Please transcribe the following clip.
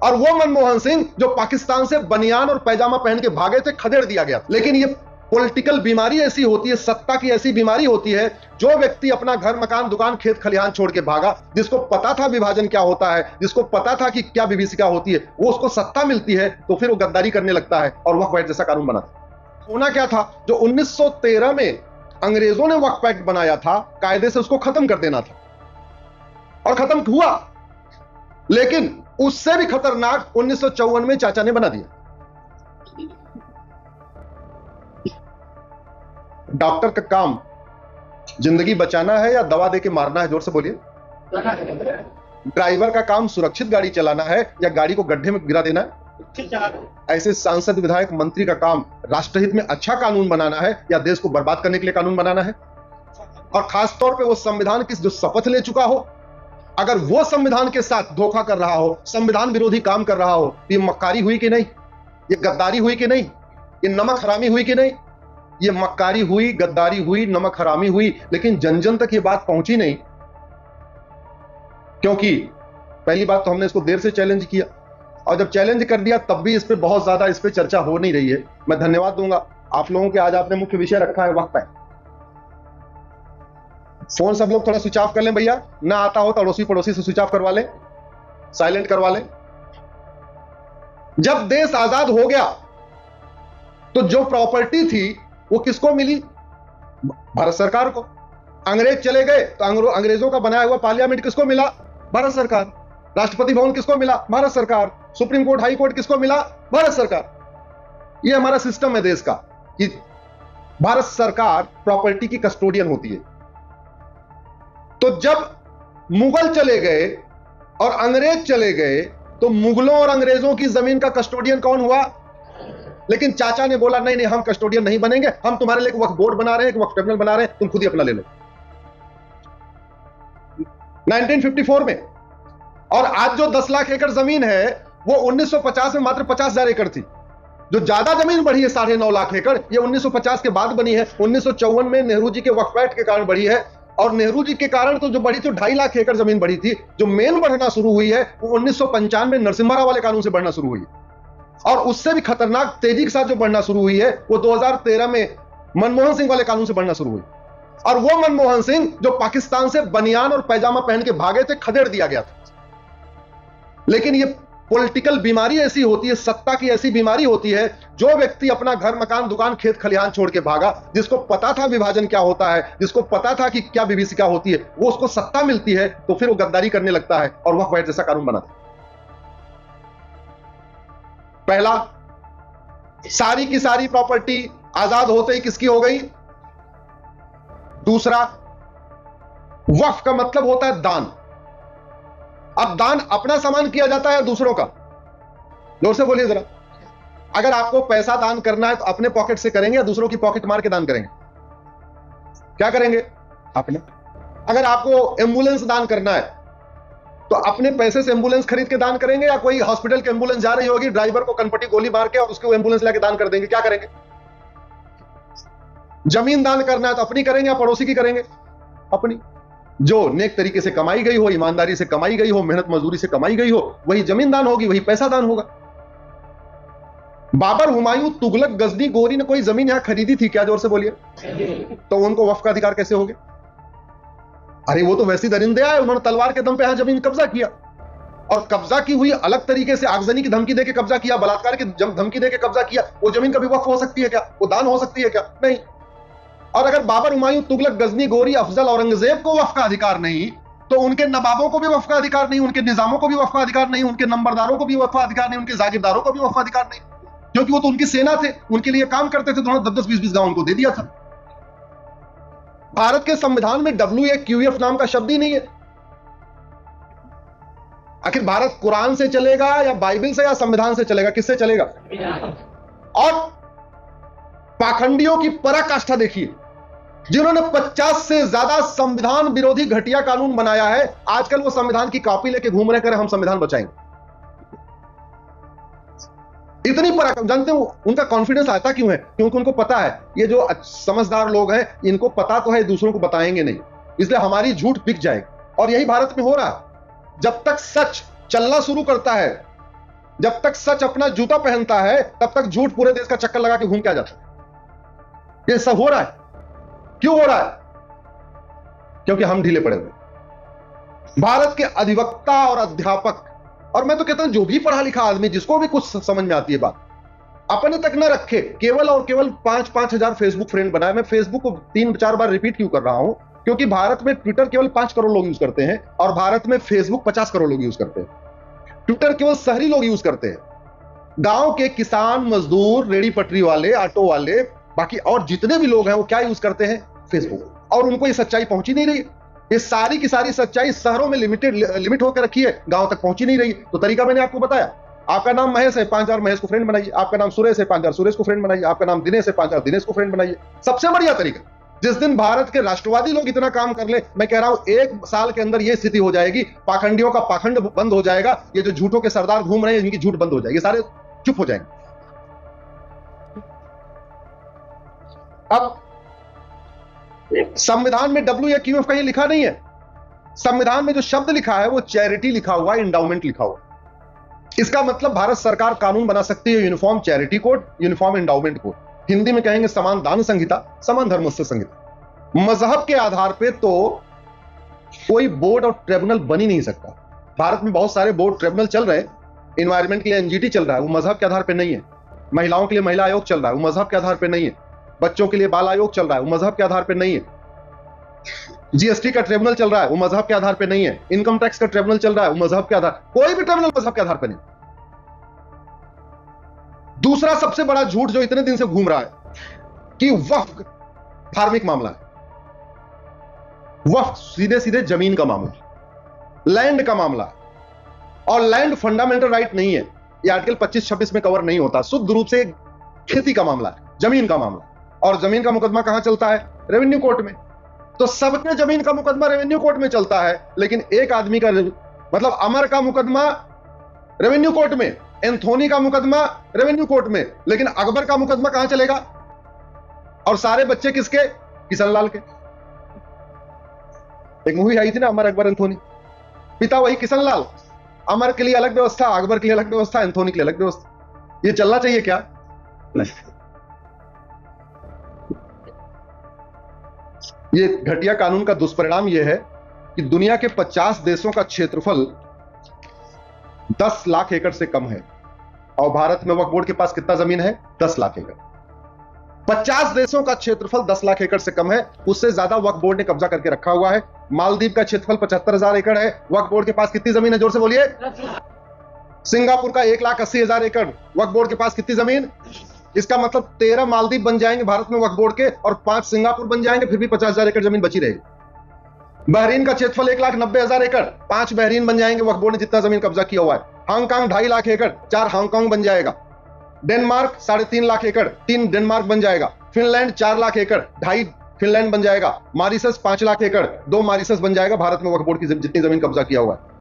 और वो मनमोहन सिंह जो पाकिस्तान से बनियान और पैजामा पहन के भागे थे, खदेड़ दिया गया। लेकिन ये पॉलिटिकल बीमारी ऐसी होती है, सत्ता की ऐसी बीमारी होती है, जो व्यक्ति अपना घर मकान दुकान खेत खलिहान छोड़ के भागा, जिसको पता था विभाजन क्या होता है, जिसको पता था कि क्या विभीषिका होती है, वो उसको सत्ता मिलती है तो फिर वो गद्दारी करने लगता है और वक्फ एक्ट जैसा कानून बनाता। होना क्या था, जो 1913 में अंग्रेजों ने वक्फ एक्ट बनाया था, कायदे से उसको खत्म कर देना था और खत्म हुआ। लेकिन उससे भी खतरनाक 1954 में चाचा ने बना दिया। डॉक्टर का काम जिंदगी बचाना है या दवा देके मारना है? जोर से बोलिए। ड्राइवर का काम सुरक्षित गाड़ी चलाना है या गाड़ी को गड्ढे में गिरा देना है? ऐसे सांसद विधायक मंत्री का काम राष्ट्रहित में अच्छा कानून बनाना है या देश को बर्बाद करने के लिए कानून बनाना है? और खासतौर पे वो संविधान की जो शपथ ले चुका हो, अगर वो संविधान के साथ धोखा कर रहा हो, संविधान विरोधी काम कर रहा हो, ये मक्कारी हुई कि नहीं? ये गद्दारी हुई कि नहीं? ये नमक हरामी हुई कि नहीं? ये मक्कारी हुई, गद्दारी हुई, नमक हरामी हुई। लेकिन जन जन तक ये बात पहुंची नहीं, क्योंकि पहली बात तो हमने इसको देर से चैलेंज किया, और जब चैलेंज कर दिया तब भी इस पे बहुत ज्यादा इस पे चर्चा हो नहीं रही है। मैं धन्यवाद दूंगा आप लोगों के, आज आपने मुख्य विषय रखा है वक्फ एक्ट। फोन सब लोग थोड़ा स्विच ऑफ कर लें भैया, ना आता हो तो अड़ोसी पड़ोसी से स्विच ऑफ करवा लें, साइलेंट करवा लें। जब देश आजाद हो गया तो जो प्रॉपर्टी थी वो किसको मिली? भारत सरकार को। अंग्रेज चले गए तो अंग्रेजों का बनाया हुआ पार्लियामेंट किसको मिला? भारत सरकार। राष्ट्रपति भवन किसको मिला? भारत सरकार। सुप्रीम कोर्ट, हाई कोर्ट किसको मिला? भारत सरकार। ये हमारा सिस्टम है देश का कि भारत सरकार प्रॉपर्टी की कस्टोडियन होती है। तो जब मुगल चले गए और अंग्रेज चले गए तो मुगलों और अंग्रेजों की जमीन का कस्टोडियन कौन हुआ? लेकिन चाचा ने बोला नहीं नहीं, हम कस्टोडियन नहीं बनेंगे, हम तुम्हारे लिए एक वक्फ बोर्ड बना रहे हैं, एक वक्फ ट्रिब्यूनल बना रहे हैं, तुम खुद ही अपना ले लो। 1954 में। और आज जो 10 लाख एकड़ जमीन है वो 1950 में मात्र 50,000 एकड़ थी। जो ज्यादा जमीन बढ़ी है 9.5 लाख एकड़, ये 1950 के बाद बनी है। 1954 में नेहरू जी के वक्फ एक्ट के कारण बढ़ी है, और नेहरू जी के कारण तो जो बढ़ी थी 2.5 लाख एकड़ जमीन बढ़ी थी। जो मेन बढ़ना शुरू हुई है वो 1995 में नरसिम्हा राव वाले कानून से बढ़ना शुरू हुई है, और उससे भी खतरनाक तेजी के साथ जो बढ़ना शुरू हुई है वो 2013 में मनमोहन सिंह वाले कानून से बढ़ना शुरू हुई। और वो मनमोहन सिंह जो पाकिस्तान से बनियान और पैजामा पहन के भागे थे, खदेड़ दिया गया था। लेकिन ये पॉलिटिकल बीमारी ऐसी होती है, सत्ता की ऐसी बीमारी होती है, जो व्यक्ति अपना घर मकान दुकान खेत खलिहान छोड़ के भागा, जिसको पता था विभाजन क्या होता है, जिसको पता था कि क्या विभीषिका होती है, वो उसको सत्ता मिलती है तो फिर वो गद्दारी करने लगता है और वक्फ एक्ट जैसा कानून बनाता है। पहला, सारी की सारी प्रॉपर्टी आजाद होते ही किसकी हो गई? दूसरा, वक्फ का मतलब होता है दान। अब दान अपना सामान किया जाता है दूसरों का? जोर से बोलिए जरा। अगर आपको पैसा दान करना है तो अपने पॉकेट से करेंगे या दूसरों की पॉकेट मार के दान करेंगे? क्या करेंगे? अपने। अगर आपको एम्बुलेंस दान करना है तो अपने पैसे से एम्बुलेंस खरीद के दान करेंगे, या कोई हॉस्पिटल की एम्बुलेंस जा रही होगी, ड्राइवर को कनपटी गोली मार के और उसको एम्बुलेंस लेके दान कर देंगे? क्या करेंगे? जमीन दान करना है तो अपनी करेंगे या पड़ोसी की करेंगे? अपनी। जो नेक तरीके से कमाई गई हो, ईमानदारी से कमाई गई हो, मेहनत मजदूरी से कमाई गई हो, वही जमीन दान होगी, वही पैसा दान होगा। बाबर, हुमायूं, तुगलक, गजनी, गोरी ने कोई जमीन यहां खरीदी थी क्या? जोर से बोलिए। तो उनको वक्फ का अधिकार कैसे हो गया? अरे वो तो वैसी दरिंदे आए, उन्होंने तलवार के दम पे यहां जमीन कब्जा किया, और कब्जा की हुई अलग तरीके से, आगजनी की धमकी देके कब्जा किया, बलात्कार की धमकी देके कब्जा किया। वो जमीन कभी वक्फ हो सकती है क्या? वो दान हो सकती है क्या? नहीं। और अगर बाबर, हुमायूं, तुगलक, गजनी, गोरी, अफजल, औरंगजेब को वक्फ का अधिकार नहीं, तो उनके नवाबों को भी वक्फ का अधिकार नहीं, उनके निजामों को भी वक्फ का अधिकार नहीं, उनके नंबरदारों को भी वक्फ का अधिकार नहीं, उनके जागीरदारों को भी वक्फ का अधिकार नहीं, क्योंकि वो तो उनकी सेना थे, उनके लिए काम करते थे, तो उन्होंने 10-10, 20-20 गांव उनको दे दिया था। भारत के संविधान में WAQF नाम का शब्द ही नहीं है। आखिर भारत कुरान से चलेगा या बाइबल से या संविधान से चलेगा? किससे चलेगा? और पाखंडियों की पराकाष्ठा देखिए, जिन्होंने 50 से ज्यादा संविधान विरोधी घटिया कानून बनाया है, आजकल वो संविधान की कॉपी लेके घूम रहे, करें हम संविधान बचाएंगे। इतनी पराक्रम, जानते हो उनका कॉन्फिडेंस आता क्यों है? क्योंकि उनको पता है ये जो समझदार लोग हैं, इनको पता तो है दूसरों को बताएंगे नहीं, इसलिए हमारी झूठ बिक जाएगी। और यही भारत में हो रहा है। जब तक सच चलना शुरू करता है जब तक सच अपना जूता पहनता है तब तक झूठ पूरे देश का चक्कर लगा के घूम के आ जाता है। ये सब हो रहा है, क्यों हो रहा है? क्योंकि हम ढीले पड़े हुए। भारत के अधिवक्ता और अध्यापक, और मैं तो कहता हूं जो भी पढ़ा लिखा आदमी, जिसको भी कुछ समझ में आती है बात, अपने तक न रखे, केवल और केवल 5-5 हजार फेसबुक फ्रेंड बनाए। मैं फेसबुक को 3-4 बार रिपीट क्यों कर रहा हूं? क्योंकि भारत में ट्विटर केवल 5 करोड़ लोग यूज करते हैं और भारत में फेसबुक 50 करोड़ लोग यूज करते हैं। ट्विटर केवल शहरी लोग यूज करते हैं। गांव के किसान, मजदूर, रेड़ी पटरी वाले, ऑटो वाले, बाकी और जितने भी लोग हैं वो क्या यूज करते हैं? फेसबुक। और उनको ये सच्चाई पहुंची नहीं रही। ये सारी की सारी सच्चाई शहरों में लिमिट होकर रखी है, गांव तक पहुंची नहीं रही। तो तरीका मैंने आपको बताया। आपका नाम महेश है, 5000 महेश को फ्रेंड बनाइए। आपका नाम सुरेश है, 5000 सुरेश को फ्रेंड बनाइए। आपका नाम दिनेश है, 5000 दिनेश को फ्रेंड बनाइए। सबसे बढ़िया तरीका। जिस दिन भारत के राष्ट्रवादी लोग इतना काम कर ले, मैं कह रहा हूं 1 साल के अंदर यह स्थिति हो जाएगी, पाखंडियों का पाखंड बंद हो जाएगा। ये जो झूठों के सरदार घूम रहे हैं, इनकी झूठ बंद हो जाएगी, सारे चुप हो जाएंगे। अब संविधान में WAQF कहीं लिखा नहीं है। संविधान में जो शब्द लिखा है वो चैरिटी लिखा हुआ है, इंडाउमेंट लिखा हुआ है। इसका मतलब भारत सरकार कानून बना सकती है, uniform charity code, uniform endowment code. Hindi में कहेंगे समान दान संहिता, समान धर्मस्थ संहिता। मजहब के आधार पे तो कोई बोर्ड और ट्रिब्यूनल बन ही नहीं सकता। भारत में बहुत सारे बोर्ड ट्रिब्यूनल चल रहे हैं। एनवायरमेंट के लिए NGT चल रहा है, वो मजहब के आधार पर नहीं है। महिलाओं के लिए महिला आयोग चल रहा है, वो मजहब के आधार पर नहीं है। बच्चों के लिए बाल आयोग चल रहा है, वो मजहब के आधार पर नहीं है। GST का ट्रिब्यूनल चल रहा है, वो मजहब के आधार पर नहीं है। इनकम टैक्स का ट्रिब्यूनल चल रहा है, वो मजहब के आधार, कोई भी ट्रिब्यूनल मजहब के आधार पर नहीं। दूसरा सबसे बड़ा झूठ जो इतने दिन से घूम रहा है कि वक्फ धार्मिक मामला है। वक्फ सीधे सीधे जमीन का मामला, लैंड का मामला है। और लैंड फंडामेंटल राइट नहीं है, ये आर्टिकल 25-26 में कवर नहीं होता। शुद्ध रूप से खेती का मामला है, जमीन का मामला। और जमीन का मुकदमा कहां चलता है? रेवेन्यू कोर्ट में। तो सबके जमीन का मुकदमा रेवेन्यू कोर्ट में चलता है, लेकिन एक आदमी का, मतलब अमर का मुकदमा रेवेन्यू कोर्ट में, एंथोनी का मुकदमा रेवेन्यू कोर्ट में, लेकिन अकबर का मुकदमा कहां चलेगा? और सारे बच्चे किसके? किशनलाल के। एक मूवी आई थी ना, अमर अकबर एंथोनी, पिता वही किशनलाल। अमर के लिए अलग व्यवस्था, अकबर के लिए अलग व्यवस्था, एंथोनी के लिए अलग व्यवस्था। ये चलना चाहिए क्या? नहीं। ये घटिया कानून का दुष्परिणाम यह है कि दुनिया के 50 देशों का क्षेत्रफल 10 लाख एकड़ से कम है और भारत में वक्फ बोर्ड के पास कितना जमीन है? 10 लाख एकड़। 50 देशों का क्षेत्रफल 10 लाख एकड़ से कम है, उससे ज्यादा वक्फ बोर्ड ने कब्जा करके रखा हुआ है। मालदीव का क्षेत्रफल 75,000 एकड़ है, वक्फ बोर्ड के पास कितनी जमीन है? जोर से बोलिए। सिंगापुर का 1,80,000 एकड़, वक्फ बोर्ड के पास कितनी जमीन? इसका मतलब 13 मालदीव बन जाएंगे भारत में वक्फ बोर्ड के, और 5 सिंगापुर बन जाएंगे, फिर भी 50,000 एकड़ जमीन बची रहेगी। बहरीन का क्षेत्रफल 1,90,000 एकड़, 5 बहरीन बन जाएंगे, वक्फ बोर्ड ने जितना जमीन कब्जा किया हुआ है। हांगकांग 2.5 लाख एकड़, 4 हांगकांग बन जाएगा। डेनमार्क 3.5 लाख एकड़, 3 डेनमार्क बन जाएगा। फिनलैंड 4 लाख एकड़, 2.5 फिनलैंड बन जाएगा। मॉरिशस 5 लाख एकड़, 2 मॉरिशस बन जाएगा। भारत में वक्फ बोर्ड की जितनी जमीन कब्जा किया हुआ है।